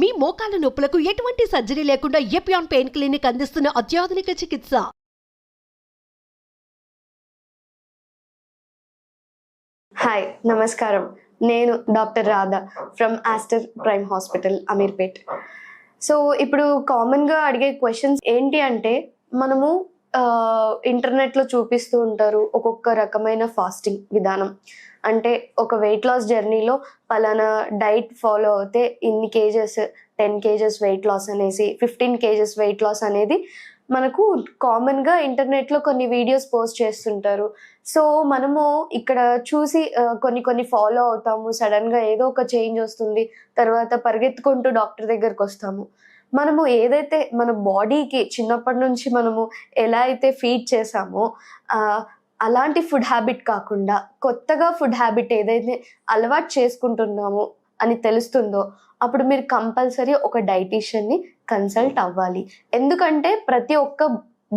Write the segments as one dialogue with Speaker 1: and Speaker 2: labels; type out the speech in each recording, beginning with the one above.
Speaker 1: మీ మోకాల నొప్పులకు ఎటువంటి సర్జరీ లేకుండా ఎపియాన్ పెయిన్ క్లినిక్ అందిస్తున్న అత్యాధునిక చికిత్స.
Speaker 2: హాయ్, నమస్కారం. నేను doctor Radha from Aster prime hospital, Ameerpet. So ఇప్పుడు కామన్గా అడిగే క్వశ్చన్స్ ఏంటి అంటే, మనము ఇంటర్నెట్లో చూపిస్తూ ఉంటారు ఒక్కొక్క రకమైన ఫాస్టింగ్ విధానం. అంటే ఒక వెయిట్ లాస్ జర్నీలో పలానా డైట్ ఫాలో అవుతే ఇన్ని కేజెస్, 10 కేజెస్ వెయిట్ లాస్ అనేసి, 15 కేజెస్ వెయిట్ లాస్ అనేది మనకు కామన్గా ఇంటర్నెట్లో కొన్ని వీడియోస్ పోస్ట్ చేస్తుంటారు. సో మనము ఇక్కడ చూసి కొన్ని ఫాలో అవుతాము. సడన్గా ఏదో ఒక చేంజ్ వస్తుంది, తర్వాత పరిగెత్తుకుంటూ డాక్టర్ దగ్గరకు వస్తాము. మనము ఏదైతే మన బాడీకి చిన్నప్పటి నుంచి మనము ఎలా అయితే ఫీడ్ చేసామో అలాంటి ఫుడ్ హ్యాబిట్ కాకుండా కొత్తగా ఫుడ్ హ్యాబిట్ ఏదైతే అలవాటు చేసుకుంటున్నామో అని తెలుస్తుందో అప్పుడు మీరు కంపల్సరీ ఒక డైటీషియన్ని కన్సల్ట్ అవ్వాలి. ఎందుకంటే ప్రతి ఒక్క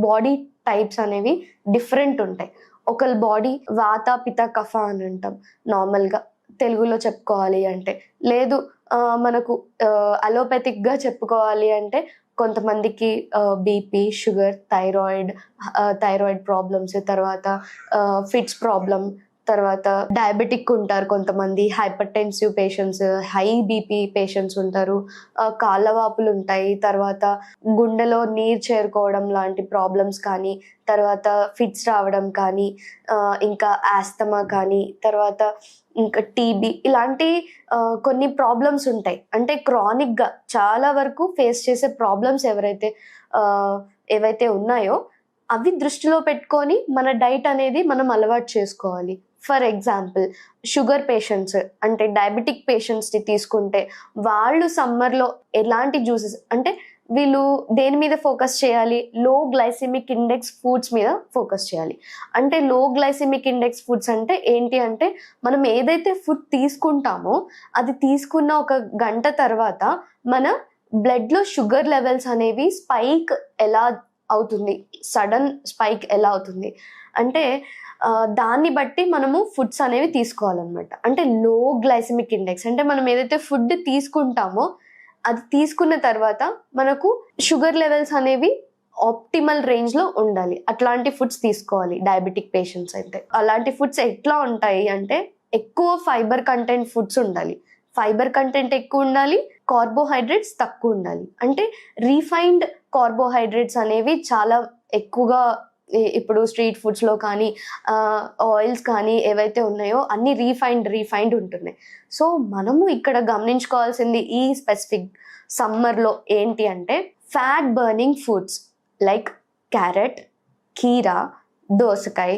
Speaker 2: బాడీ టైప్స్ అనేవి డిఫరెంట్ ఉంటాయి. ఒకళ్ళ బాడీ వాత పిత కఫ అని అంటాం నార్మల్గా తెలుగులో చెప్పుకోవాలి అంటే. లేదు మనకు అలోపతిక్గా చెప్పుకోవాలి అంటే కొంతమందికి బీపీ, షుగర్, థైరాయిడ్ ప్రాబ్లమ్స్, తర్వాత ఫిట్స్ ప్రాబ్లం, తర్వాత డయాబెటిక్ ఉంటారు కొంతమంది, hyper tensive patients, high BP patients ఉంటారు, కాళ్ళవాపులు ఉంటాయి, తర్వాత గుండెలో నీరు చేరుకోవడం లాంటి ప్రాబ్లమ్స్ కానీ, తర్వాత ఫిట్స్ రావడం కానీ, ఇంకా ఆస్తమా కానీ, తర్వాత ఇంకా టీబీ, ఇలాంటి కొన్ని ప్రాబ్లమ్స్ ఉంటాయి. అంటే క్రానిక్గా చాలా వరకు ఫేస్ చేసే ప్రాబ్లమ్స్ ఏవైతే ఉన్నాయో అవి దృష్టిలో పెట్టుకొని మన డైట్ అనేది మనం అలవాటు చేసుకోవాలి. ఫర్ ఎగ్జాంపుల్ షుగర్ పేషెంట్స్ అంటే డయాబెటిక్ పేషెంట్స్ని తీసుకుంటే వాళ్ళు సమ్మర్లో ఎలాంటి జ్యూసెస్, అంటే వీళ్ళు దేని మీద ఫోకస్ చేయాలి, లో గ్లైసిమిక్ ఇండెక్స్ ఫుడ్స్ మీద ఫోకస్ చేయాలి. అంటే లో గ్లైసిమిక్ ఇండెక్స్ ఫుడ్స్ అంటే ఏంటి అంటే, మనం ఏదైతే ఫుడ్ తీసుకుంటామో అది తీసుకున్న ఒక గంట తర్వాత మన బ్లడ్లో షుగర్ లెవెల్స్ అనేవి స్పైక్ ఎలా అవుతుంది, సడన్ స్పైక్ ఎలా అవుతుంది అంటే దాన్ని బట్టి మనము ఫుడ్స్ అనేవి తీసుకోవాలన్నమాట. అంటే లో గ్లైసిమిక్ ఇండెక్స్ అంటే మనం ఏదైతే ఫుడ్ తీసుకుంటామో అది తీసుకున్న తర్వాత మనకు షుగర్ లెవెల్స్ అనేవి ఆప్టిమల్ రేంజ్లో ఉండాలి. అట్లాంటి ఫుడ్స్ తీసుకోవాలి డయాబెటిక్ పేషెంట్స్ అయితే. అలాంటి ఫుడ్స్ ఎట్లా ఉంటాయి అంటే, ఎక్కువ ఫైబర్ కంటెంట్ ఫుడ్స్ ఉండాలి, ఫైబర్ కంటెంట్ ఎక్కువ ఉండాలి, కార్బోహైడ్రేట్స్ తక్కువ ఉండాలి. అంటే రీఫైన్డ్ కార్బోహైడ్రేట్స్ అనేవి చాలా ఎక్కువగా ఇప్పుడు స్ట్రీట్ ఫుడ్స్లో కానీ ఆయిల్స్ కానీ ఏవైతే ఉన్నాయో అన్ని రీఫైండ్ ఉంటున్నాయి. సో మనము ఇక్కడ గమనించుకోవాల్సింది ఈ స్పెసిఫిక్ సమ్మర్లో ఏంటి అంటే, fat burning foods like carrot, కీరా, దోసకాయ,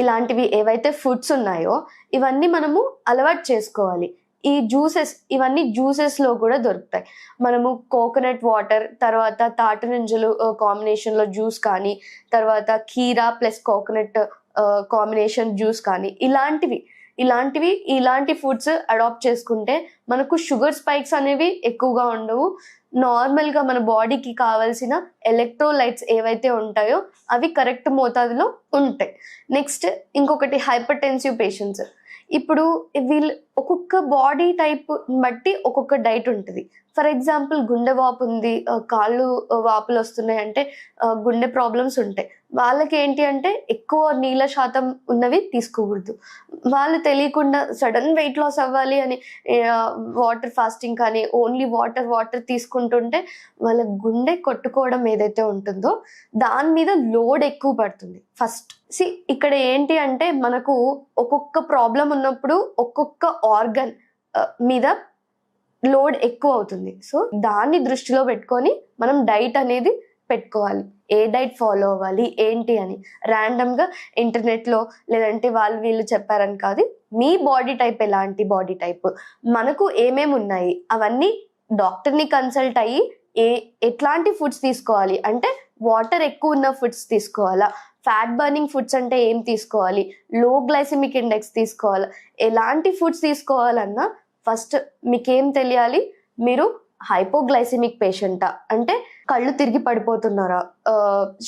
Speaker 2: ఇలాంటివి ఏవైతే ఫుడ్స్ ఉన్నాయో ఇవన్నీ మనము అలవాటు చేసుకోవాలి. ఈ జ్యూసెస్, ఇవన్నీ జ్యూసెస్లో కూడా దొరుకుతాయి. మనము కోకోనట్ వాటర్, తర్వాత తాటినింజలు కాంబినేషన్లో జ్యూస్ కానీ, తర్వాత కీరా ప్లస్ కోకోనట్ కాంబినేషన్ జ్యూస్ కానీ, ఇలాంటి ఫుడ్స్ అడాప్ట్ చేసుకుంటే మనకు షుగర్ స్పైక్స్ అనేవి ఎక్కువగా ఉండవు. నార్మల్గా మన బాడీకి కావాల్సిన ఎలక్ట్రోలైట్స్ ఏవైతే ఉంటాయో అవి కరెక్ట్ మోతాదులో ఉంటాయి. నెక్స్ట్ ఇంకొకటి హైపర్ టెన్సివ్ పేషెంట్స్. ఇప్పుడు వీళ్ళు ఒక్కొక్క బాడీ టైప్ బట్టి ఒక్కొక్క డైట్ ఉంటుంది. ఫర్ ఎగ్జాంపుల్ గుండె వాపు ఉంది, కాళ్ళు వాపులు వస్తున్నాయి అంటే గుండె ప్రాబ్లమ్స్ ఉంటాయి. వాళ్ళకి ఏంటి అంటే ఎక్కువ నీళ్ళ శాతం ఉన్నవి తీసుకోకూడదు. వాళ్ళు తెలియకుండా సడన్ వెయిట్ లాస్ అవ్వాలి అని వాటర్ ఫాస్టింగ్ కానీ ఓన్లీ వాటర్ తీసుకుంటుంటే వాళ్ళ గుండె కొట్టుకోవడం ఏదైతే ఉంటుందో దాని మీద లోడ్ ఎక్కువ పడుతుంది. ఫస్ట్ ఇక్కడ ఏంటి అంటే, మనకు ఒక్కొక్క ప్రాబ్లం ఉన్నప్పుడు ఒక్కొక్క ఆర్గన్ మీద లోడ్ ఎక్కువ అవుతుంది. సో దాన్ని దృష్టిలో పెట్టుకొని మనం డైట్ అనేది పెట్టుకోవాలి. ఏ డైట్ ఫాలో అవ్వాలి ఏంటి అని ర్యాండమ్గా ఇంటర్నెట్లో లేదంటే వీళ్ళు చెప్పారని కాదు. మీ బాడీ టైప్ ఎలాంటి బాడీ టైప్, మనకు ఏమేమి ఉన్నాయి అవన్నీ డాక్టర్ని కన్సల్ట్ అయ్యి ఎట్లాంటి ఫుడ్స్ తీసుకోవాలి అంటే, వాటర్ ఎక్కువ ఉన్న ఫుడ్స్ తీసుకోవాలా, ఫ్యాట్ బర్నింగ్ ఫుడ్స్ అంటే ఏం తీసుకోవాలి, లో గ్లైసిమిక్ ఇండెక్స్ తీసుకోవాలా, ఎలాంటి ఫుడ్స్ తీసుకోవాలన్నా ఫస్ట్ మీకేం తెలియాలి, మీరు హైపోగ్లైసిమిక్ పేషెంటా అంటే కళ్ళు తిరిగి పడిపోతున్నారా,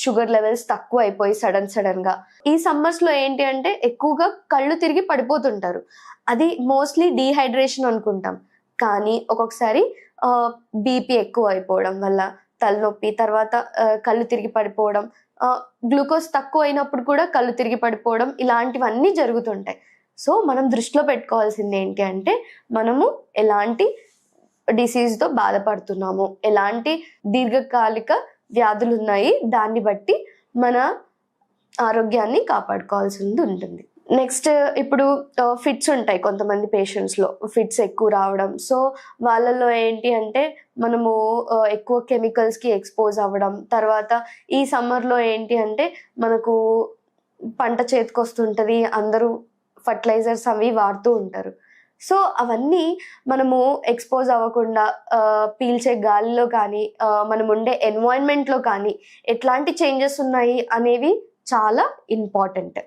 Speaker 2: షుగర్ లెవెల్స్ తక్కువ అయిపోయి సడన్గా. ఈ సమ్మర్స్లో ఏంటి అంటే ఎక్కువగా కళ్ళు తిరిగి పడిపోతుంటారు. అది మోస్ట్లీ డీహైడ్రేషన్ అనుకుంటాం, కానీ ఒక్కొక్కసారి బీపీ ఎక్కువ అయిపోవడం వల్ల తలనొప్పి, తర్వాత కళ్ళు తిరిగి పడిపోవడం, గ్లూకోజ్ తక్కువ అయినప్పుడు కూడా కళ్ళు తిరిగి పడిపోవడం, ఇలాంటివన్నీ జరుగుతుంటాయి. సో మనం దృష్టిలో పెట్టుకోవాల్సింది ఏంటి అంటే మనము ఎలాంటి డిసీజ్తో బాధపడుతున్నాము, ఎలాంటి దీర్ఘకాలిక వ్యాధులు ఉన్నాయి, దాన్ని బట్టి మన ఆరోగ్యాన్ని కాపాడుకోవాల్సింది ఉంటుంది. నెక్స్ట్ ఇప్పుడు ఫిట్స్ ఉంటాయి కొంతమంది పేషెంట్స్లో, ఫిట్స్ ఎక్కువ రావడం. సో వాళ్ళలో ఏంటి అంటే మనము ఎక్కువ కెమికల్స్కి ఎక్స్పోజ్ అవ్వడం, తర్వాత ఈ సమ్మర్లో ఏంటి అంటే మనకు పంట చేతికొస్తుంటుంది, అందరూ ఫర్టిలైజర్స్ అవి వాడుతూ ఉంటారు. సో అవన్నీ మనము ఎక్స్పోజ్ అవ్వకుండా పీల్చే గాలిలో కానీ మనం ఉండే ఎన్వైరన్మెంట్లో కానీ ఎట్లాంటి చేంజెస్ ఉన్నాయి అనేవి చాలా ఇంపార్టెంట్.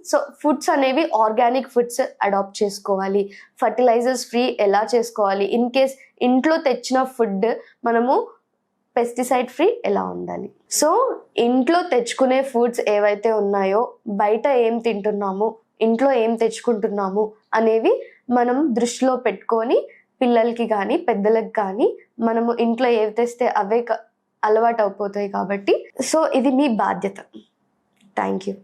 Speaker 2: సో ఫుడ్స్ అనేవి ఆర్గానిక్ ఫుడ్స్ అడాప్ట్ చేసుకోవాలి, ఫర్టిలైజర్స్ ఫ్రీ ఎలా చేసుకోవాలి, ఇన్ కేస్ ఇంట్లో తెచ్చిన ఫుడ్ మనము పెస్టిసైడ్ ఫ్రీ ఎలా ఉండాలి. సో ఇంట్లో తెచ్చుకునే ఫుడ్స్ ఏవైతే ఉన్నాయో, బయట ఏం తింటున్నాము, ఇంట్లో ఏం తెచ్చుకుంటున్నాము అనేవి మనం దృష్టిలో పెట్టుకొని పిల్లలకి కానీ పెద్దలకు కానీ మనము ఇంట్లో ఏవి తెస్తే అవే అలవాటు అయిపోతాయి కాబట్టి సో ఇది మీ బాధ్యత. Thank you.